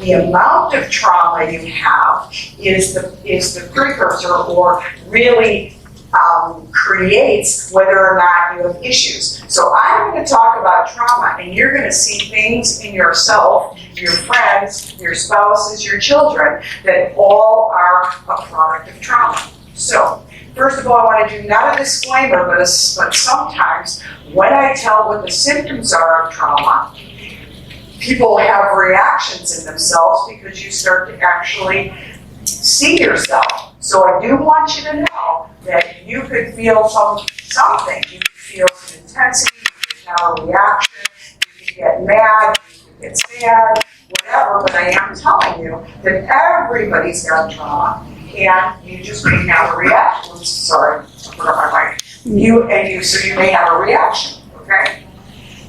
The amount of trauma you have is the precursor, or really creates whether or not you have issues. So I'm going to talk about trauma, and you're going to see things in yourself, your friends, your spouses, your children, that all are a product of trauma. So, first of all, I want to do not a disclaimer, but sometimes when I tell what the symptoms are of trauma, people have reactions in themselves because you start to actually see yourself. So I do want you to know that you could feel something. You could feel some intensity, you could have a reaction, you could get mad, you could get sad, whatever, but I am telling you that everybody's got trauma, and you just may have a reaction. Sorry, I forgot my mic. So you may have a reaction, okay?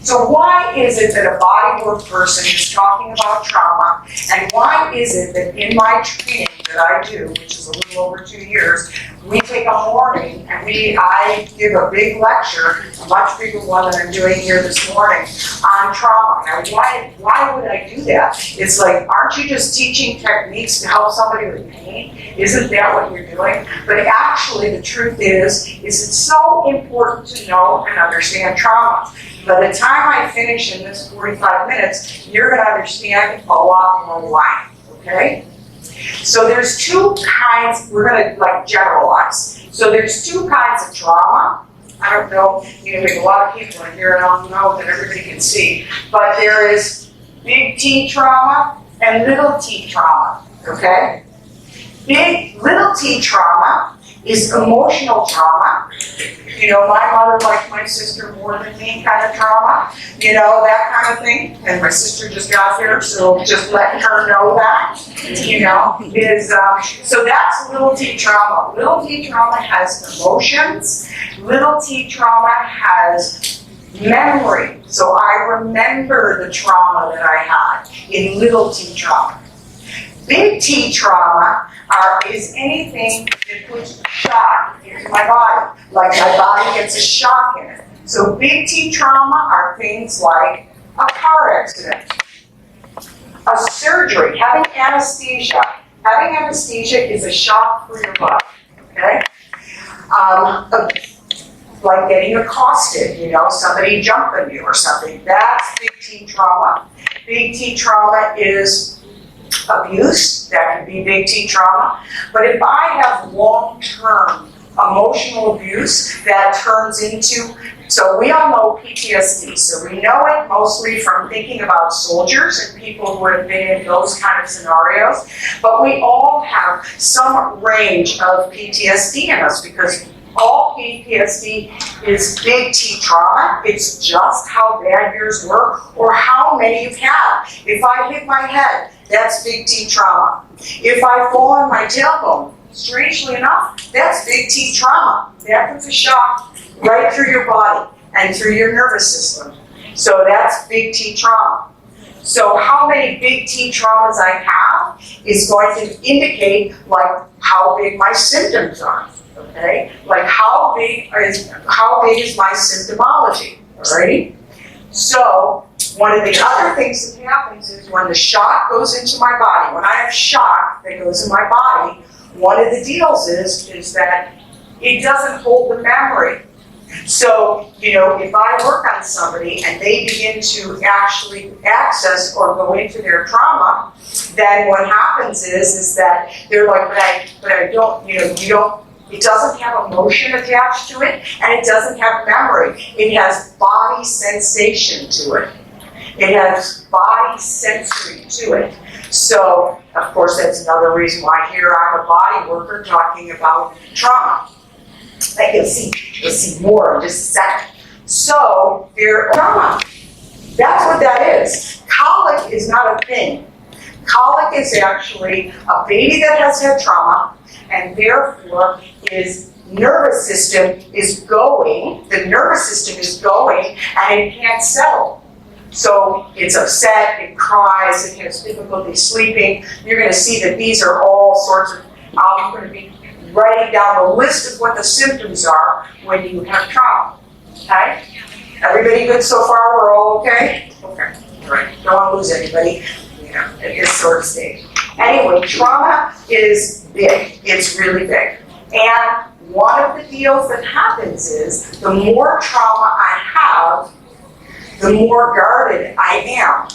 So why is it that a bodywork person is talking about trauma, and why is it that in my training that I do, which is a little over 2 years, we take a morning and I give a big lecture, a much bigger one than I'm doing here this morning, on trauma. Now, why would I do that? It's like, aren't you just teaching techniques to help somebody with pain? Isn't that what you're doing? But actually, the truth is it's so important to know and understand trauma. By the time I finish in this 45 minutes, you're going to understand a lot more why, okay? So there's two kinds, we're going to generalize. So there's two kinds of trauma. I don't know, there's a lot of people in here, and I don't know that everybody can see, but there is big T trauma and little t trauma, okay? Little t trauma is emotional trauma. My mother liked my sister more than me kind of trauma, that kind of thing. And my sister just got here, so just letting her know that, so that's little t trauma. Little t trauma has emotions. Little t trauma has memory. So I remember the trauma that I had in little t trauma. Big T trauma is anything that puts shock into my body, like my body gets a shock in it. So big T trauma are things like a car accident, a surgery, having anesthesia. Having anesthesia is a shock for your body, okay? Like getting accosted, somebody jumping you or something. That's big T trauma. Big T trauma is abuse, that can be big T trauma. But if I have long-term emotional abuse, that turns into, so we all know PTSD. So we know it mostly from thinking about soldiers and people who have been in those kind of scenarios. But we all have some range of PTSD in us, because all PTSD is big T trauma. It's just how bad yours were or how many you've had. If I hit my head, that's big T trauma. If I fall on my tailbone, strangely enough, that's big T trauma. That puts a shock right through your body and through your nervous system. So that's big T trauma. So how many big T traumas I have is going to indicate how big my symptoms are. Okay? How big is my symptomology? Alrighty? So one of the other things that happens is when the shock goes into my body, when I have shock that goes in my body, one of the deals is that it doesn't hold the memory. So, if I work on somebody and they begin to actually access or go into their trauma, then what happens is that they're like, but I don't, it doesn't have emotion attached to it, and it doesn't have memory. It has body sensation to it. It has body sensory to it. So, of course, that's another reason why here I'm a body worker talking about trauma. You'll see more in just a second. So, trauma. That's what that is. Colic is not a thing. Colic is actually a baby that has had trauma, and therefore his nervous system is going, and it can't settle. So it's upset, it cries, it has difficulty sleeping. You're going to see that these are all sorts of, I'm going to be writing down the list of what the symptoms are when you have trauma. Okay? Everybody good so far? We're all okay? Okay. All right. Don't want to lose anybody. at this sort of stage. Anyway, trauma is big. It's really big. And one of the deals that happens is the more trauma I have, the more guarded I am.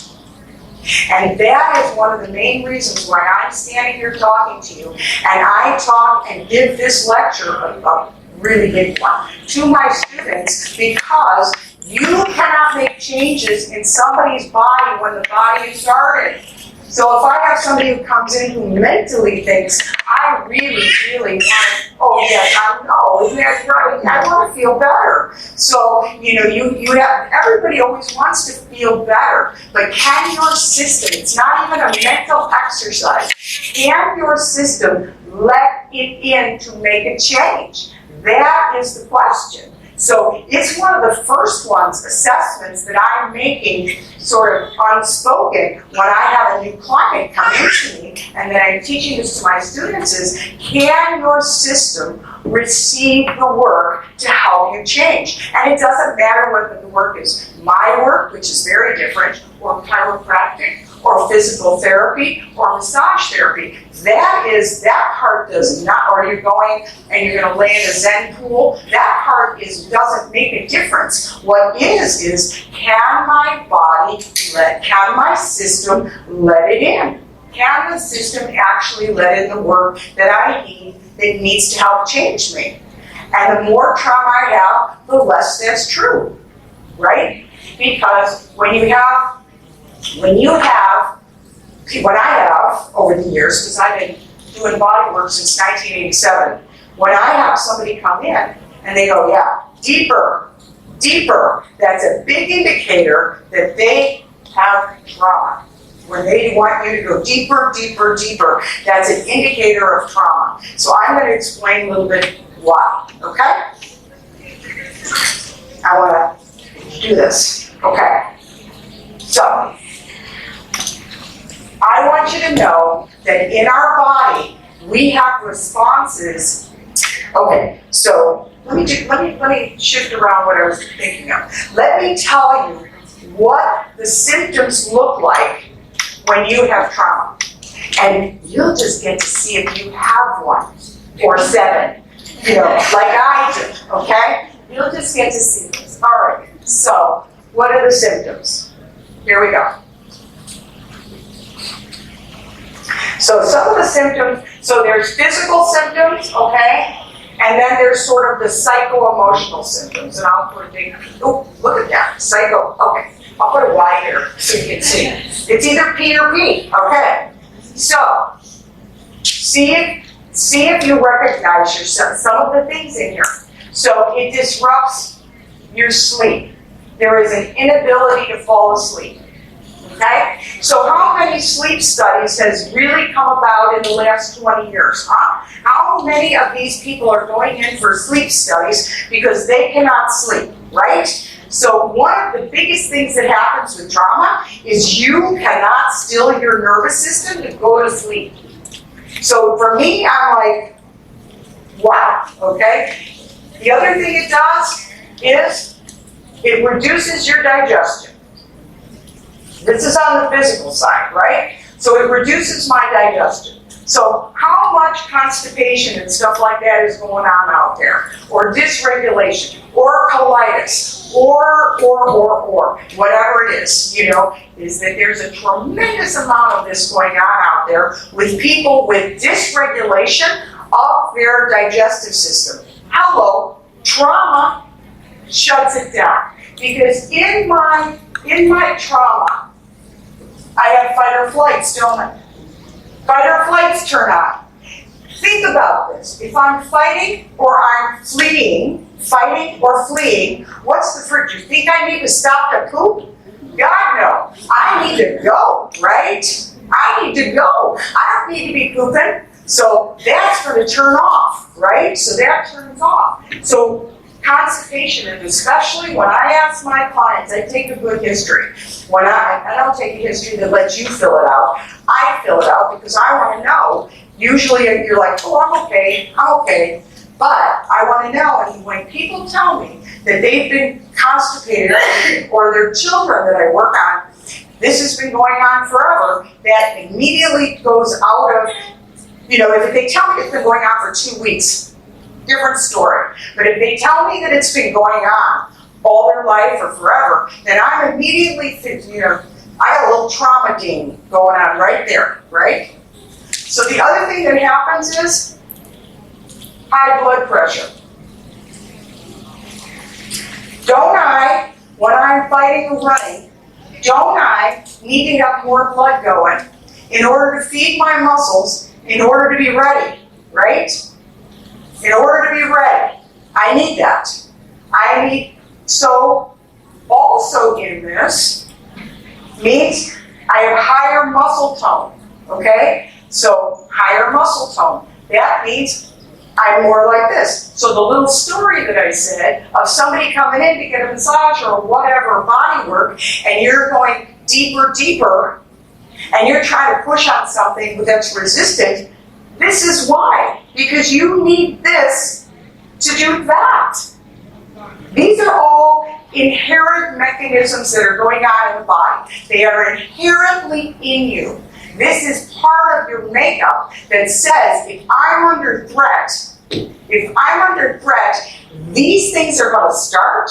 And that is one of the main reasons why I'm standing here talking to you. And I talk and give this lecture, a really big one, to my students, because you cannot make changes in somebody's body when the body is guarded. So if I have somebody who comes in who mentally thinks, I really, really want, oh yes, I know, isn't that right? I want to feel better. So, you have, everybody always wants to feel better, but can your system, it's not even a mental exercise, can your system let it in to make a change? That is the question. So it's one of the first assessments that I'm making sort of unspoken when I have a new client come into me, and then I'm teaching this to my students is, can your system receive the work to help you change? And it doesn't matter whether the work is my work, which is very different, or chiropractic, or physical therapy, or massage therapy. That part does not, or you're going and you're going to lay in a Zen pool, that part doesn't make a difference. What is can my body can my system let it in? Can the system actually let in the work that I need that needs to help change me? And the more trauma I have, the less that's true, right? Because when I have, over the years, because I've been doing body work since 1987, when I have somebody come in and they go, yeah, deeper, that's a big indicator that they have trauma. When they want you to go deeper, that's an indicator of trauma. So I'm going to explain a little bit why, okay? I want to do this, okay? So, I want you to know that in our body, we have responses. Okay, so let me shift around what I was thinking of. Let me tell you what the symptoms look like when you have trauma. And you'll just get to see if you have one or 7, like I do, okay? You'll just get to see this. All right, so what are the symptoms? Here we go. So some of the symptoms, so there's physical symptoms, okay? And then there's sort of the psycho-emotional symptoms. And I'll put a big, oh, look at that, psycho, okay. I'll put a Y here so you can see. It's either P or P, okay? So, see if you recognize yourself, some of the things in here. So it disrupts your sleep. There is an inability to fall asleep. Okay? So how many sleep studies has really come about in the last 20 years? Huh? How many of these people are going in for sleep studies because they cannot sleep, right? So one of the biggest things that happens with trauma is you cannot still your nervous system to go to sleep. So for me, I'm like, wow, okay? The other thing it does is it reduces your digestion. This is on the physical side, right? So it reduces my digestion. So how much constipation and stuff like that is going on out there? Or dysregulation, or colitis, or whatever it is, is that there's a tremendous amount of this going on out there with people with dysregulation of their digestive system. Hello, trauma shuts it down. Because in my trauma, I have fight or flights, don't I? Fight or flights turn on. Think about this. If I'm fighting or I'm fleeing, what's the first? You think I need to stop to poop? God, no. I need to go, right? I need to go. I don't need to be pooping. So that's going to turn off, right? So that turns off. So constipation, and especially when I ask my clients, I take a good history. When I don't take a history that lets you fill it out. I fill it out because I want to know. Usually you're like, oh, I'm okay. But I want to know, and when people tell me that they've been constipated or their children that I work on, this has been going on forever, that immediately goes out of, if they tell me it's been going on for 2 weeks, different story. But if they tell me that it's been going on all their life or forever, then I'm immediately thinking, I got a little trauma ding going on right there, right? So the other thing that happens is high blood pressure. Don't I, when I'm fighting and running, don't I need to have more blood going in order to feed my muscles, in order to be ready, right? In order to be ready, I need that. So also in this means I have higher muscle tone, okay? So higher muscle tone. That means I'm more like this. So the little story that I said of somebody coming in to get a massage or whatever body work, and you're going deeper, deeper, and you're trying to push on something that's resistant, this is why. Because you need this to do that. These are all inherent mechanisms that are going on in the body. They are inherently in you. This is part of your makeup that says, if I'm under threat, these things are going to start,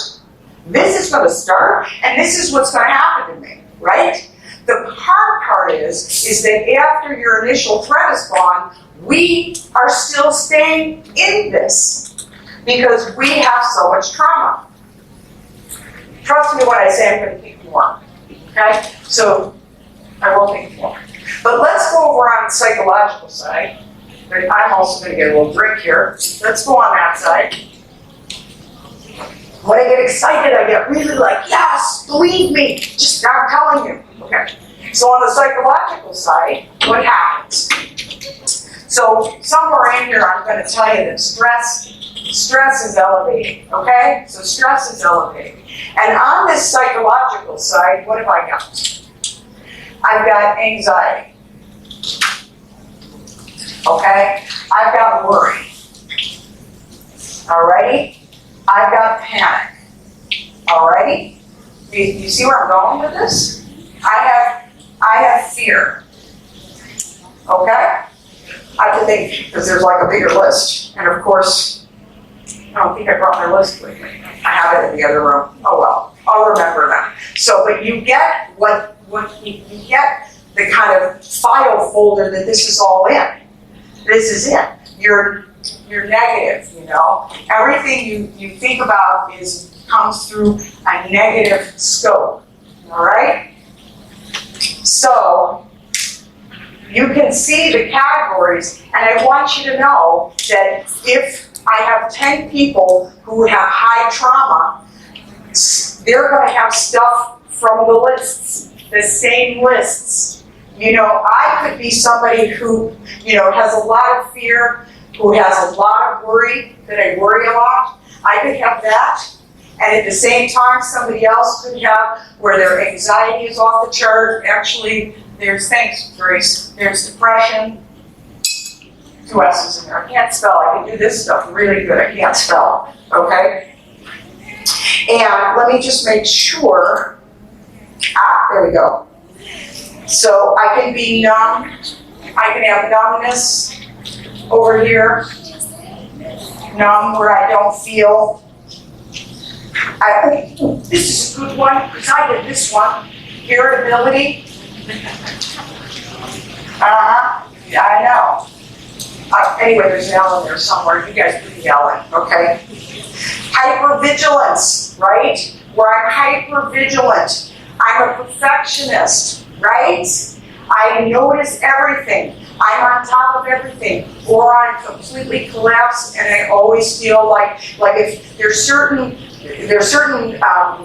this is going to start, and this is what's going to happen to me, right? The hard part is that after your initial threat is gone, we are still staying in this because we have so much trauma. Trust me when I say I'm going to think more, okay? So I will think more. But let's go over on the psychological side. I'm also going to get a little drink here. Let's go on that side. When I get excited, I get really like, yes, believe me, just I'm telling you. Okay. So on the psychological side, what happens? So somewhere in here, I'm going to tell you that stress is elevated, okay? So stress is elevated. And on this psychological side, what have I got? I've got anxiety, okay? I've got worry, alrighty? I've got panic, alrighty? You see where I'm going with this? I have fear, okay? I can think, because there's like a bigger list, and of course, I don't think I brought my list with me. I have it in the other room. Oh well, I'll remember that. So, but you get what you get the kind of file folder that this is all in. This is it. You're negative, Everything you think about comes through a negative scope. All right? So you can see the categories, and I want you to know that if I have 10 people who have high trauma, they're going to have stuff from the lists, the same lists. I could be somebody who, has a lot of fear, who has a lot of worry, that I worry a lot. I could have that. And at the same time, somebody else could have where their anxiety is off the chart. Actually, thanks, Grace, there's depression. 2 S's in there. I can't spell. I can do this stuff really good. I can't spell. Okay? And let me just make sure. There we go. So I can be numb. I can have numbness over here. Numb where I don't feel. This is a good one because I did this one. Irritability. Yeah, I know. Anyway, there's an L in there somewhere. You guys put the L in, okay? Hypervigilance, right? Where I'm hypervigilant. I'm a perfectionist, right? I notice everything. I'm on top of everything. Or I'm completely collapsed and I always feel like if there's certain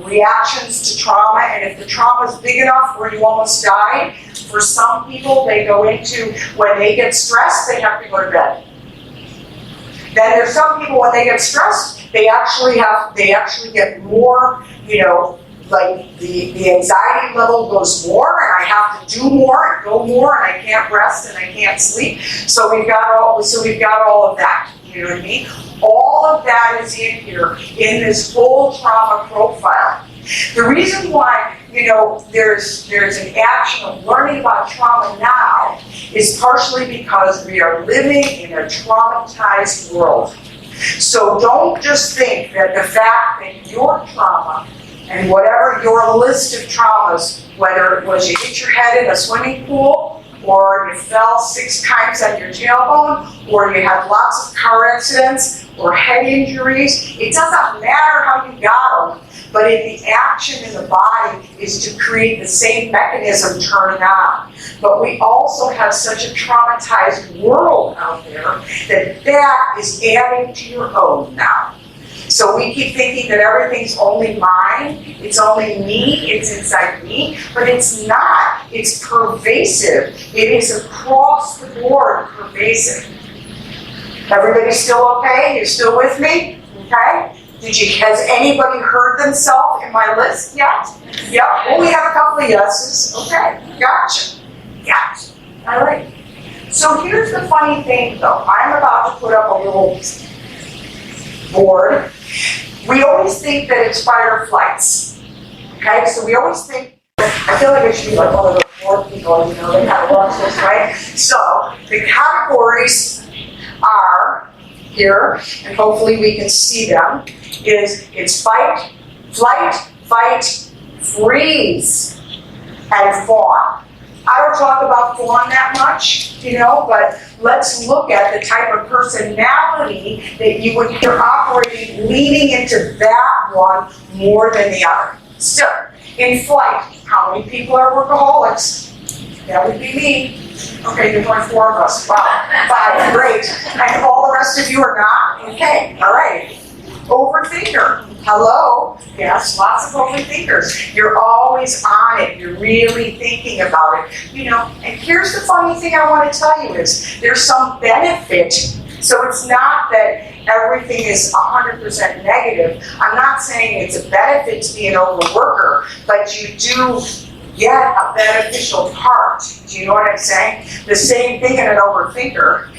reactions to trauma, and if the trauma is big enough where you almost die, for some people they go into, when they get stressed, they have to go to bed. Then there's some people when they get stressed, they actually get more, like the anxiety level goes more, and I have to do more and go more, and I can't rest and I can't sleep. So we've got all of that. You know what I mean? All of that is in here in this full trauma profile. The reason why, there's an action of learning about trauma now is partially because we are living in a traumatized world. So don't just think that the fact that your trauma and whatever your list of traumas, whether it was you hit your head in a swimming pool, or you fell 6 times on your tailbone, or you had lots of car accidents or head injuries, it doesn't matter how you got them, but if the action in the body is to create the same mechanism turning on. But we also have such a traumatized world out there that is adding to your own now. So we keep thinking that everything's only mine, it's only me, it's inside me, but it's not. It's pervasive. It is across the board pervasive. Everybody still okay? You're still with me? Okay? Has anybody heard themselves in my list yet? Yep. Well, we have a couple of yeses. Okay. Gotcha. Gotcha. All right. So here's the funny thing, though. I'm about to put up a little board. We always think that it's fight or flights. Okay? So we always think, I feel like I should be like one of those board people, they kind of watch this, right? So the categories are here, and hopefully we can see them, it's fight, flight, fight, freeze, and fawn. I don't talk about fawn that much, but let's look at the type of personality that you would hear operating, leaning into that one more than the other. Still, in flight, how many people are workaholics? That would be me. Okay, there's only 4 of us. Wow. 5, great. And all the rest of you are not? Okay, all right. Overthinker. Hello? Yes, lots of overthinkers. You're always on it. You're really thinking about it. And here's the funny thing I want to tell you is there's some benefit. So it's not that everything is 100% negative. I'm not saying it's a benefit to be an overworker, but you do get a beneficial part. Do you know what I'm saying? The same thing in an overthinker.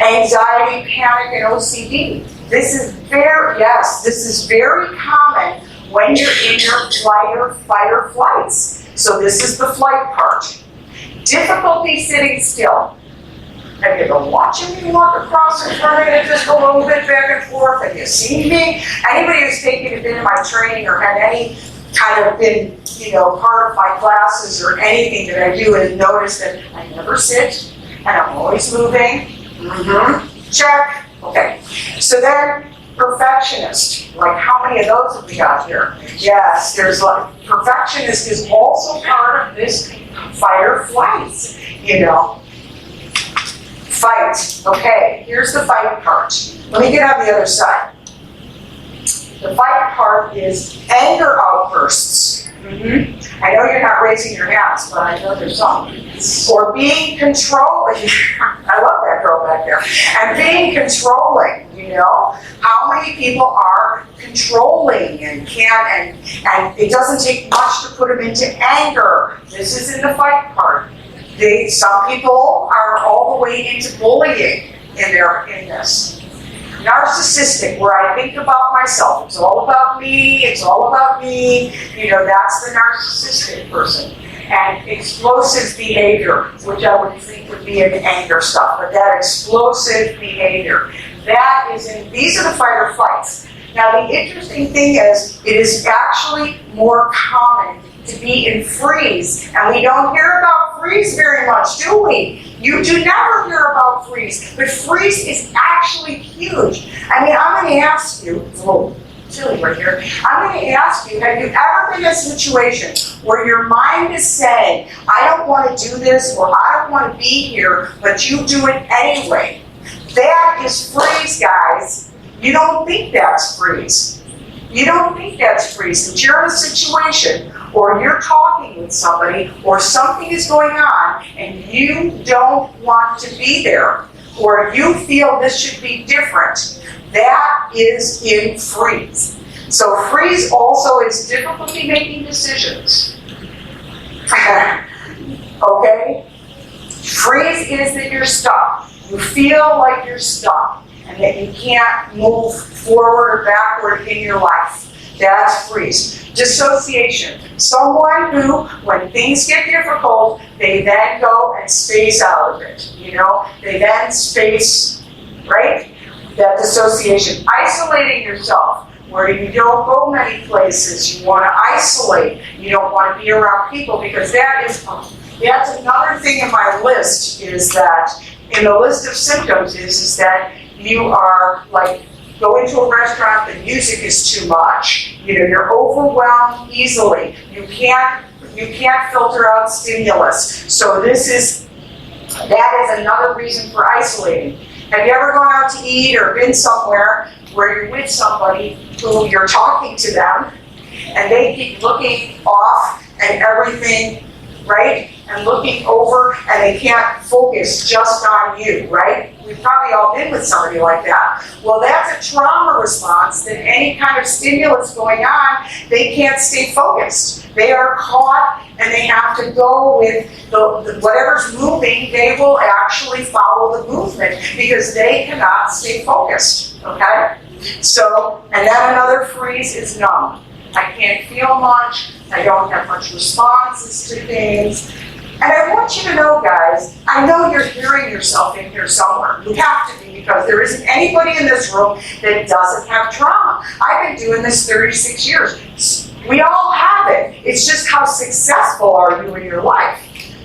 Anxiety, panic, and OCD. This is very common when you're in your fight or flights. So this is the flight part. Difficulty sitting still. Have you been watching me walk across in front of you just a little bit back and forth? Have you seen me? Anybody who's been in my training or had any kind of been, part of my classes or anything that I do has noticed that I never sit and I'm always moving. Check. Okay. So then, perfectionist. Like, how many of those have we got here? Yes, perfectionist is also part of this fight or flight, Fight. Okay, here's the fight part. Let me get on the other side. The fight part is anger outbursts. I know you're not raising your hands, but I know there's some. Or being controlling. I love that girl back there. And being controlling, How many people are controlling and and it doesn't take much to put them into anger. This is in the fight part. Some people are all the way into bullying in this. Narcissistic, where I think about myself. It's all about me, that's the narcissistic person. And explosive behavior, which I would think would be in anger stuff, but that explosive behavior. These are the fight or flights. Now the interesting thing is, it is actually more common to be in freeze, and we don't hear about freeze very much, do we? You do never hear about freeze, but freeze is actually huge. I'm going to ask you, it's a little chilly right here, I'm going to ask you, have you ever been in a situation where your mind is saying, I don't want to do this, or I don't want to be here, but you do it anyway? That is freeze, guys. You don't think that's freeze. You don't think that's freeze. If you're in a situation, or you're talking with somebody, or something is going on, and you don't want to be there, or you feel this should be different, that is in freeze. So freeze also is difficulty making decisions. Okay? Freeze is that you're stuck. You feel like you're stuck, and that you can't move forward or backward in your life. That's freeze. Dissociation. Someone who, when things get difficult, they then go and space out of it. They then space, right? That dissociation. Isolating yourself, where you don't go many places. You want to isolate. You don't want to be around people, because that's another thing in my list, is that in the list of symptoms is that you are like, go into a restaurant, the music is too much. You're overwhelmed easily. You can't filter out stimulus. So that is another reason for isolating. Have you ever gone out to eat or been somewhere where you're with somebody who you're talking to them and they keep looking off and everything, right? And looking over, and they can't focus just on you, right? We've probably all been with somebody like that. Well, that's a trauma response, that any kind of stimulus going on, they can't stay focused. They are caught, and they have to go with the whatever's moving. They will actually follow the movement because they cannot stay focused, okay? So, and then another freeze is numb. I can't feel much. I don't have much responses to things. And I want you to know, guys, I know you're hearing yourself in here somewhere. You have to be, because there isn't anybody in this room that doesn't have trauma. I've been doing this 36 years. We all have it. It's just how successful are you in your life?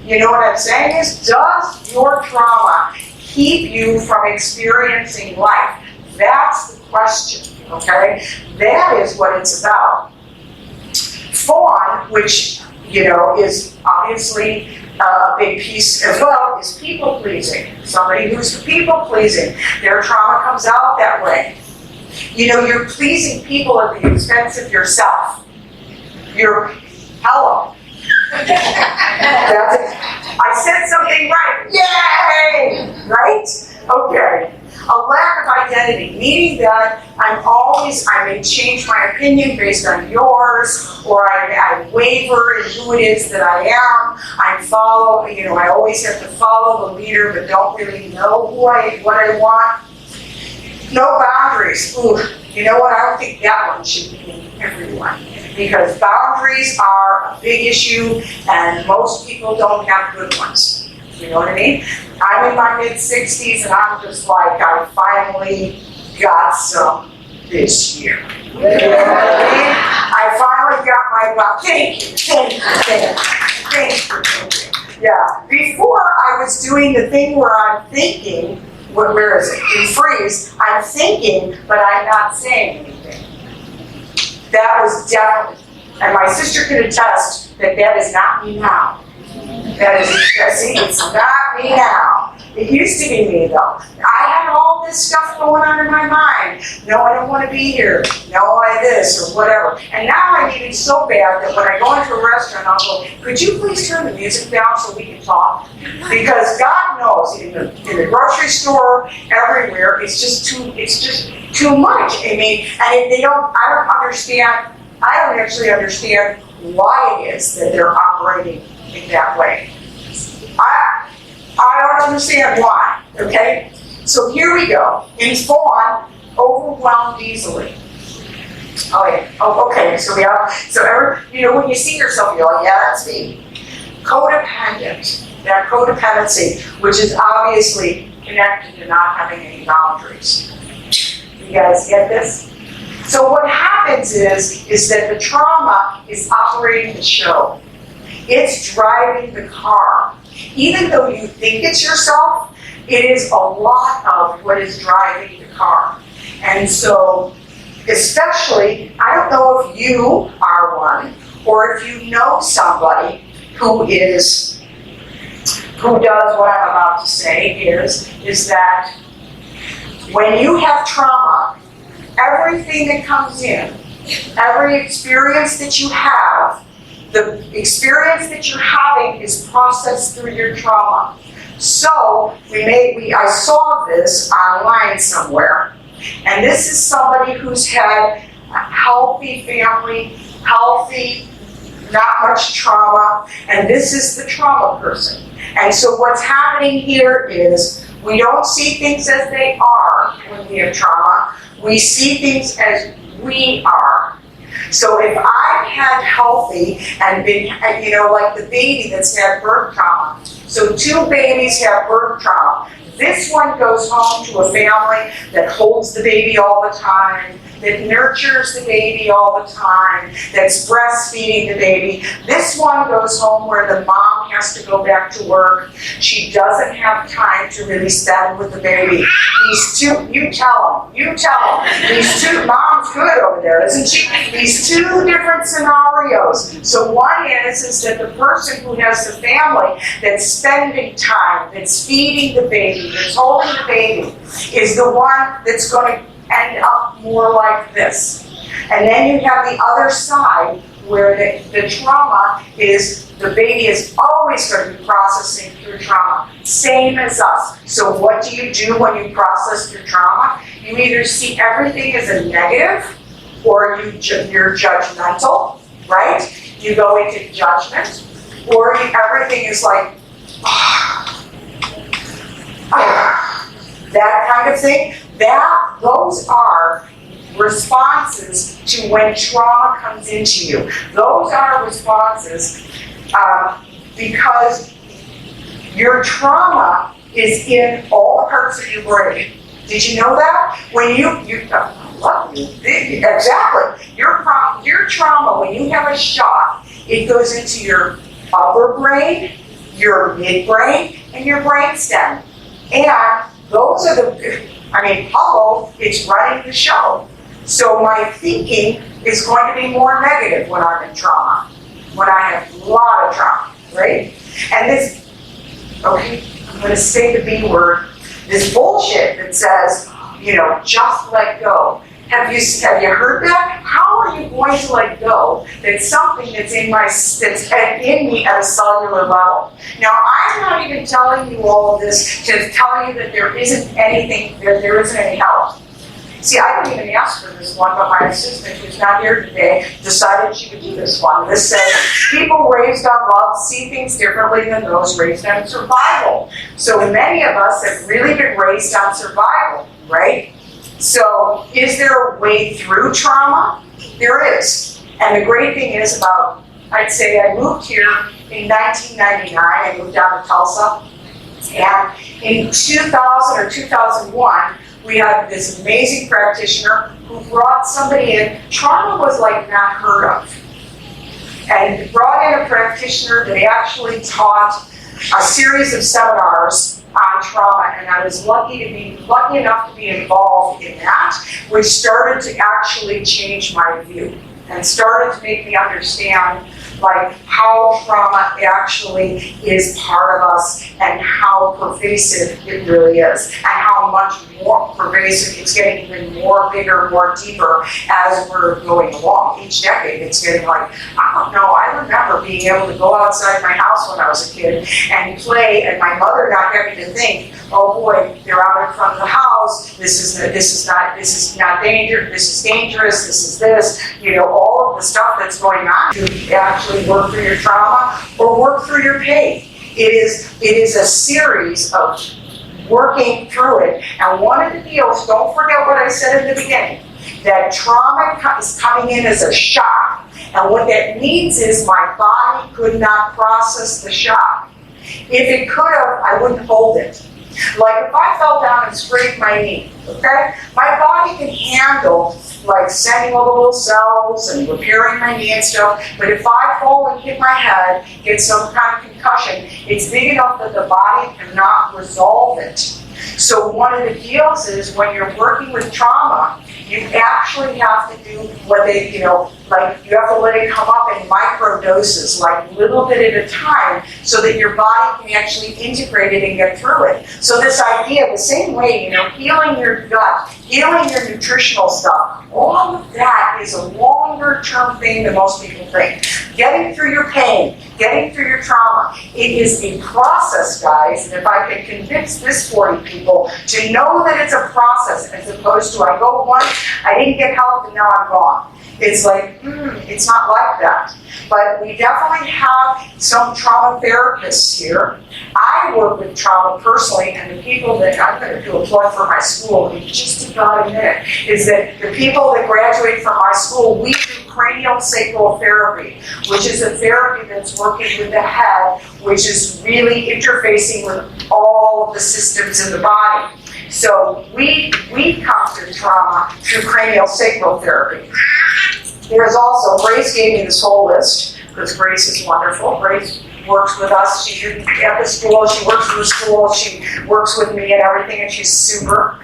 You know what I'm saying is, does your trauma keep you from experiencing life? That's the question, okay? That is what it's about. Fawn, which, is obviously a big piece as well, is people-pleasing. Somebody who's people-pleasing. Their trauma comes out that way. You're pleasing people at the expense of yourself. Hello. That's it. I said something right. Yay! Right? Okay. A lack of identity, meaning that I may change my opinion based on yours, or I waver in who it is that I am. I always have to follow the leader, but don't really know what I want. No boundaries. Ooh, you know what? I don't think that one should be in everyone, because boundaries are a big issue, and most people don't have good ones. You know what I mean? I'm in my mid-60s, and I'm just like, I finally got some this year. You know what I mean? I finally got my, thank you. Yeah. Before, I was doing the thing where I'm thinking, where is it? In freeze, I'm thinking, but I'm not saying anything. That was definitely, and my sister can attest that is not me now. It's not me now. It used to be me, though. I had all this stuff going on in my mind. No, I don't want to be here. No, I this, or whatever. And now I need it so bad that when I go into a restaurant, I'll go, could you please turn the music down so we can talk? Because God knows, in the grocery store, everywhere, it's just too much. I mean, and I don't actually understand why it is that they're operating in that way. I don't understand why, okay? So here we go. In fawn, overwhelmed easily. Oh yeah, okay, so when you see yourself, you're like, yeah, that's me. Codependent, that codependency, which is obviously connected to not having any boundaries. You guys get this? So what happens is that the trauma is operating the show. It's driving the car. Even though you think it's yourself, it is a lot of what is driving the car. And so, especially, I don't know if you are one, or if you know somebody who does what I'm about to say, is that when you have trauma, everything that comes in, every experience that you have, the experience that you're having is processed through your trauma. So I saw this online somewhere, and this is somebody who's had a healthy family, healthy, not much trauma, and this is the trauma person. And so what's happening here is we don't see things as they are when we have trauma. We see things as we are. So if I've had healthy and been, like the baby that's had birth trauma, so 2 babies have birth trauma. This one goes home to a family that holds the baby all the time, that nurtures the baby all the time, that's breastfeeding the baby. This one goes home where the mom has to go back to work. She doesn't have time to really spend with the baby. These 2, you tell them. These 2, mom's good over there, isn't she? These 2 different scenarios. So one is that the person who has the family that's spending time, that's feeding the baby, that's holding the baby, is the one that's going to end up more like this. And then you have the other side where the trauma is, the baby is always going to be processing through trauma, same as us. So what do you do when you process through trauma? You either see everything as a negative, or you're judgmental, right? You go into judgment, or everything is like, that kind of thing. Those are responses to when trauma comes into you. Those are responses because your trauma is in all the parts of your brain. Did you know that? When exactly. Your trauma, when you have a shock, it goes into your upper brain, your midbrain, and your brainstem. And those are it's running the show. So my thinking is going to be more negative when I'm in trauma, when I have a lot of trauma, right? And this, okay, I'm going to say the B word, this bullshit that says, just let go. Have you heard that? How are you going to let go? That's something that's in me at a cellular level. Now, I'm not even telling you all of this to tell you that there isn't anything, there isn't any help. See, I didn't even ask for this one, but my assistant, who's not here today, decided she would do this one. This says, people raised on love see things differently than those raised on survival. So many of us have really been raised on survival, right? So, is there a way through trauma? There is. And the great thing is I'd say I moved here in 1999. I moved down to Tulsa. And in 2000 or 2001, we had this amazing practitioner who brought somebody in. Trauma was like not heard of. And brought in a practitioner that actually taught a series of seminars on trauma, and I was lucky enough to be involved in that, which started to actually change my view and started to make me understand how trauma actually is part of us and how pervasive it really is, and how much more pervasive it's getting, even more bigger, more deeper as we're going along. Each decade it's getting I don't know, I remember being able to go outside my house when I was a kid and play, and my mother not having to think, oh boy, they're out in front of the house, this is not dangerous, this is dangerous, this is this, all of the stuff that's going on to actually work through your trauma or work through your pain. It is a series of working through it. And one of the deals, don't forget what I said in the beginning, that trauma is coming in as a shock. And what that means is my body could not process the shock. If it could have, I wouldn't hold it. Like if I fell down and scraped my knee, okay, my body can handle sending all the little cells and repairing my knee and stuff, but if I fall and hit my head, get some kind of concussion, it's big enough that the body cannot resolve it. So one of the deals is when you're working with trauma, you actually have to do what they, you have to let it come up in micro doses, little bit at a time, so that your body can actually integrate it and get through it. So this idea, the same way, healing your gut, healing your nutritional stuff, all of that is a longer term thing than most people think. Getting through your pain, getting through your trauma, it is a process, guys, and if I can convince this 40 people to know that it's a process as opposed to I go once, I didn't get help, and now I'm gone. It's it's not like that. But we definitely have some trauma therapists here. I work with trauma personally, and the people that I'm going to do a plug for my school in just about a minute is that the people that graduate from my school, we do cranial sacral therapy, which is a therapy that's working with the head, which is really interfacing with all of the systems in the body. So we come to trauma through cranial sacral therapy. There's also, Grace gave me this whole list, because Grace is wonderful. Grace works with us. She didn't at the school. She works in the school. She works with me and everything, and she's super.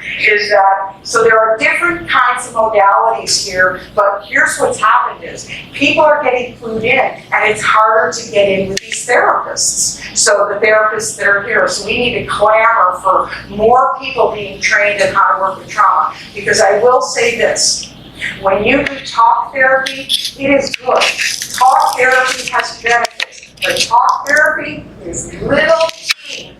So there are different kinds of modalities here, but here's what's happened is people are getting clued in, and it's harder to get in with these therapists. So the therapists that are here, so we need to clamor for more people being trained in how to work with trauma. Because I will say this, when you do talk therapy, it is good. Talk therapy has benefits, but talk therapy is little t.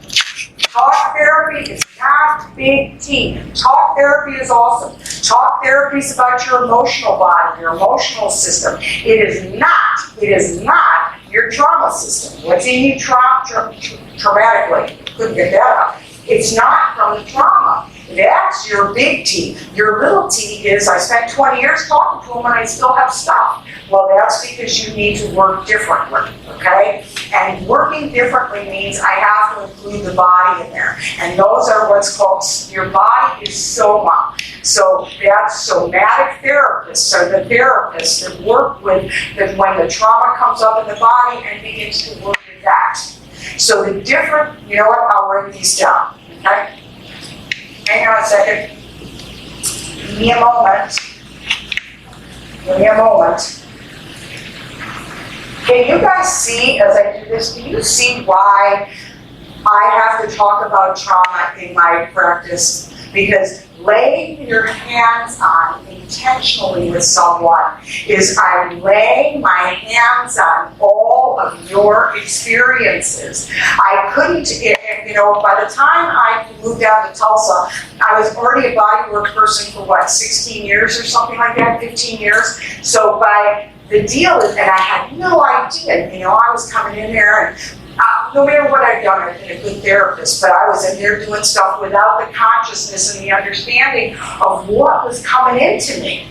Talk therapy is not big T. Talk therapy is awesome. Talk therapy is about your emotional body, your emotional system. It is not your trauma system. What's in you traumatically? Couldn't get that out. It's not from the trauma. That's your big T. Your little t is, I spent 20 years talking to them and I still have stuff. Well, that's because you need to work differently, okay? And working differently means I have to include the body in there. And those are what's called, your body is soma. So that's somatic therapists, are the therapists that work with when the trauma comes up in the body and begins to work with that. So the different, you know what, I'll write these down, okay? Hang on a second. Give me a moment. Can you guys see, as I do this, can you see why I have to talk about trauma in my practice? Because laying your hands on intentionally with someone is I'm laying my hands on all of your experiences. I couldn't, by the time I moved down to Tulsa, I was already a bodywork person for 16 years or something like that, 15 years. So the deal is, and I had no idea, I was coming in there and no matter what I've done, I've been a good therapist, but I was in there doing stuff without the consciousness and the understanding of what was coming into me,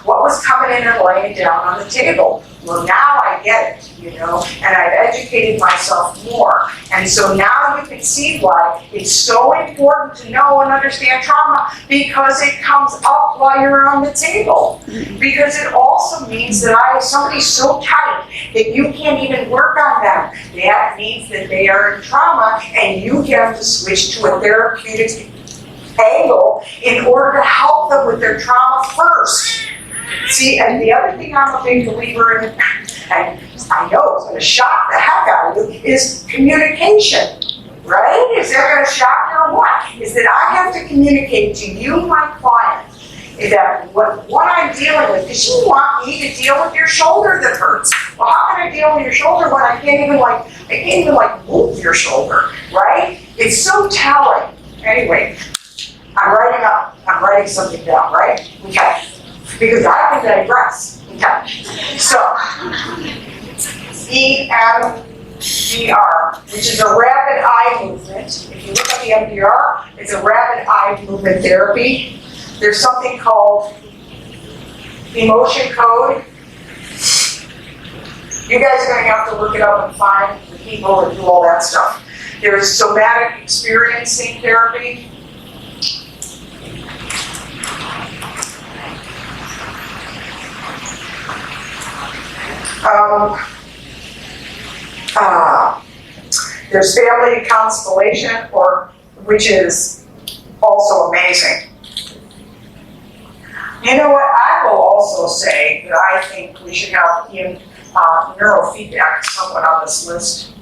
what was coming in and laying down on the table. Well, now I get it, and I've educated myself more. And so now you can see why it's so important to know and understand trauma, because it comes up while you're on the table. Because it also means that somebody's so tight that you can't even work on them. That means that they are in trauma, and you have to switch to a therapeutic angle in order to help them with their trauma first. See, and the other thing I'm a big believer in, and I know it's going to shock the heck out of you, is communication, right? Is that going to shock you or what? Is that I have to communicate to you, my client, that what I'm dealing with, because you want me to deal with your shoulder that hurts. Well, how can I deal with your shoulder when I can't even move your shoulder, right? It's so telling. Anyway, I'm writing something down, right? Okay. Because I can digress. Okay. So, EMDR, which is a rapid eye movement. If you look at the MDR, it's a rapid eye movement therapy. There's something called emotion code. You guys are going to have to look it up and find the people that do all that stuff. There's somatic experiencing therapy. There's family constellation, which is also amazing. You know what? I will also say that I think we should have neurofeedback somewhat on this list.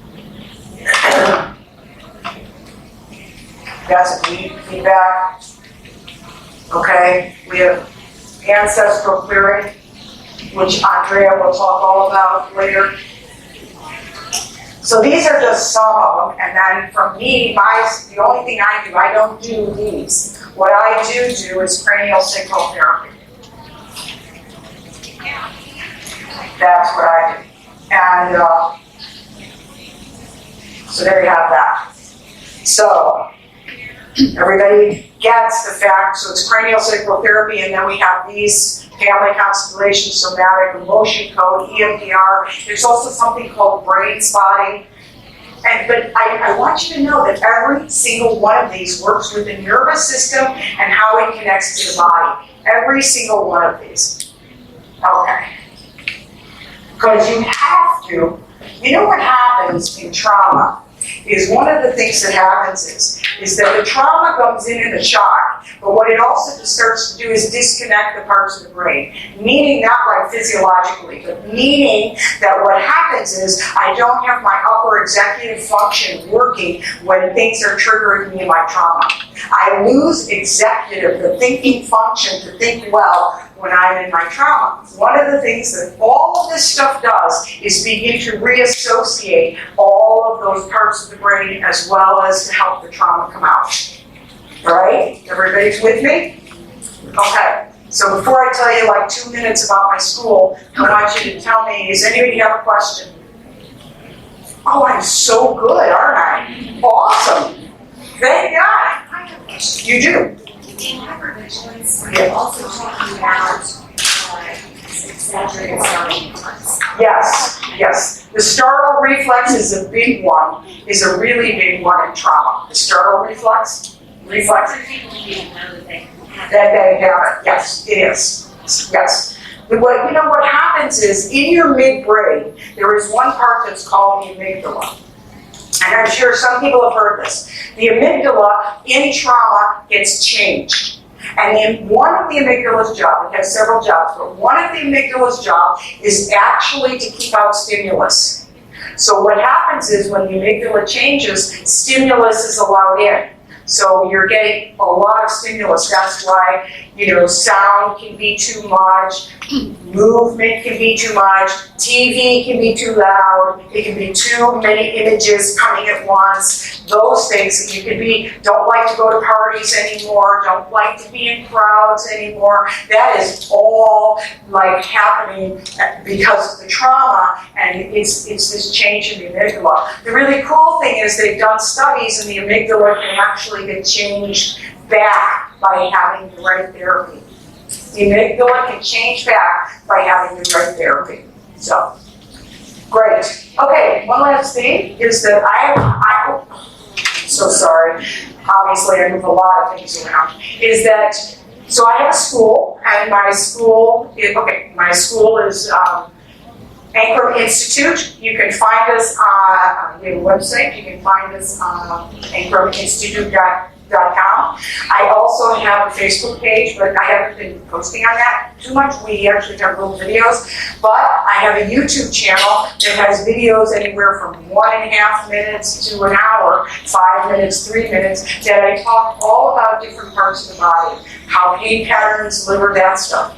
That's a deep feedback. Okay, we have ancestral clearing, which Andrea will talk all about later. So these are just some of them, and then from me, the only thing I don't do these. What I do is cranial sacral therapy. That's what I do. And so there you have that. So Everybody gets the fact, so it's cranial sacral therapy, and then we have these family constellations, somatic, emotion code, EMDR. There's also something called brain spotting. But I want you to know that every single one of these works with the nervous system and how it connects to the body. Every single one of these. Okay. Because you have to, you know what happens in trauma is one of the things that happens is that the trauma comes in a shock, but what it also starts to do is disconnect the parts of the brain, meaning not like physiologically, but meaning that what happens is I don't have my upper executive function working when things are triggering me in my trauma. I lose executive, the thinking function to think well when I'm in my trauma. One of the things that all of this stuff does is begin to reassociate all of those parts of the brain as well as to help the trauma come out. All right? Everybody's with me? Okay. So before I tell you like 2 minutes about my school, I want you to tell me, does anybody have a question? Oh, I'm so good, aren't I? Awesome. Thank God. I have a question. You do. In Vigilance, we're also talking about exaggerated starting parts. Yes, yes. The startle reflex is a big one, is a really big one in trauma. The startle reflex. Some people didn't know that they have That they have it. Yes, it is. Yes. What happens is in your midbrain, there is one part that's called the amygdala. And I'm sure some people have heard this. The amygdala in trauma gets changed. And then one of the amygdala's job, it has several jobs, but one of the amygdala's job is actually to keep out stimulus. So what happens is when the amygdala changes, stimulus is allowed in. So you're getting a lot of stimulus. That's why, sound can be too much, movement can be too much, TV can be too loud, it can be too many images coming at once. Those things, you don't like to go to parties anymore, don't like to be in crowds anymore. That is all like happening because of the trauma, and it's this change in the amygdala. The really cool thing is they've done studies, and the amygdala can actually get changed back by having the right therapy. The amygdala can change back by having the right therapy. So, great. Okay, one last thing is that I'm so sorry. Obviously, I move a lot of things around. So I have a school, and my school is Ankrum Institute. You can find us on the website. You can find us on ankruminstitute.com. I also have a Facebook page, but I haven't been posting on that too much. We actually have little videos. But I have a YouTube channel that has videos anywhere from 1.5 minutes to an hour, 5 minutes, 3 minutes, that I talk all about different parts of the body, how pain patterns, liver, that stuff.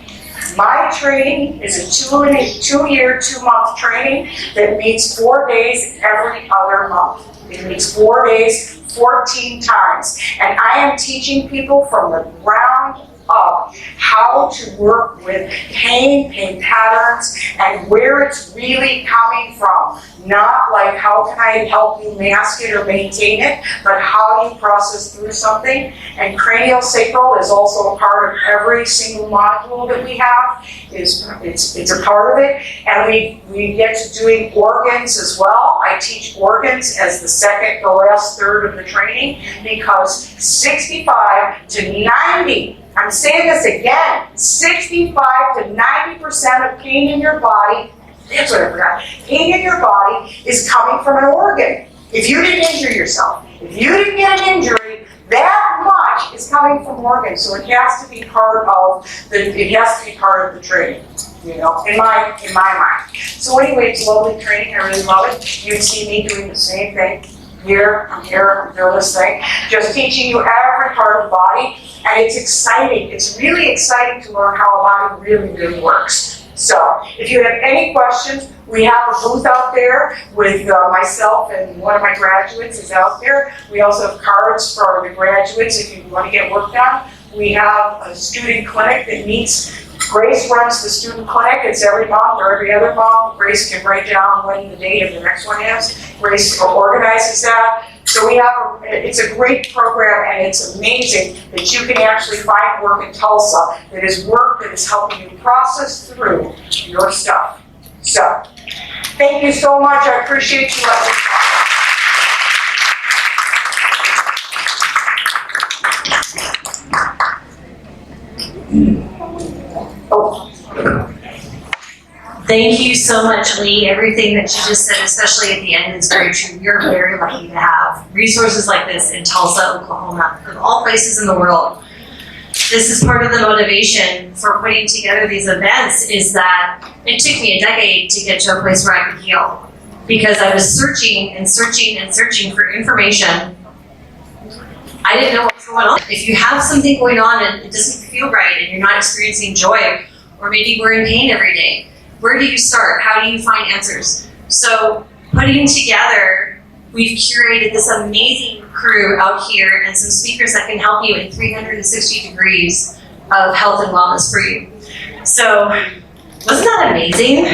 My training is a 2-year, 2-month training that meets 4 days every other month. It meets 4 days, 14 times. And I am teaching people from the ground up how to work with pain patterns, and where it's really coming from. Not like how can I help you mask it or maintain it, but how you process through something. And cranial sacral is also a part of every single module that we have. It's a part of it. And we get to doing organs as well. I teach organs as the last third of the training, because 65 to 90, I'm saying this again, 65 to 90% of pain in your body, that's what I forgot, pain in your body is coming from an organ. If you didn't injure yourself, if you didn't get an injury, that much is coming from organs. So it has to be part of the training, in my mind. So anyway, it's lovely training. I really love it. You see me doing the same thing. I'm here, I'm doing this thing. Just teaching you every part of the body. And it's exciting. It's really exciting to learn how a body really, really works. So, if you have any questions, we have a booth out there with myself, and one of my graduates is out there. We also have cards for the graduates if you want to get work done. We have a student clinic that meets Grace runs the student clinic. It's every month or every other month. Grace can write down when the date of the next one is. Grace organizes that. So we have, it's a great program, and it's amazing that you can actually find work in Tulsa that is work that is helping you process through your stuff. So, thank you so much. I appreciate you letting me talk. Oh. Thank you so much, Leigh. Everything that you just said, especially at the end, is very true. You're very lucky to have resources like this in Tulsa, Oklahoma, of all places in the world. This is part of the motivation for putting together these events, is that it took me a decade to get to a place where I could heal. Because I was searching and searching and searching for information. I didn't know what was going on. If you have something going on and it doesn't feel right and you're not experiencing joy, or maybe we're in pain every day, where do you start? How do you find answers? So putting together, we've curated this amazing crew out here and some speakers that can help you in 360 degrees of health and wellness for you. So wasn't that amazing?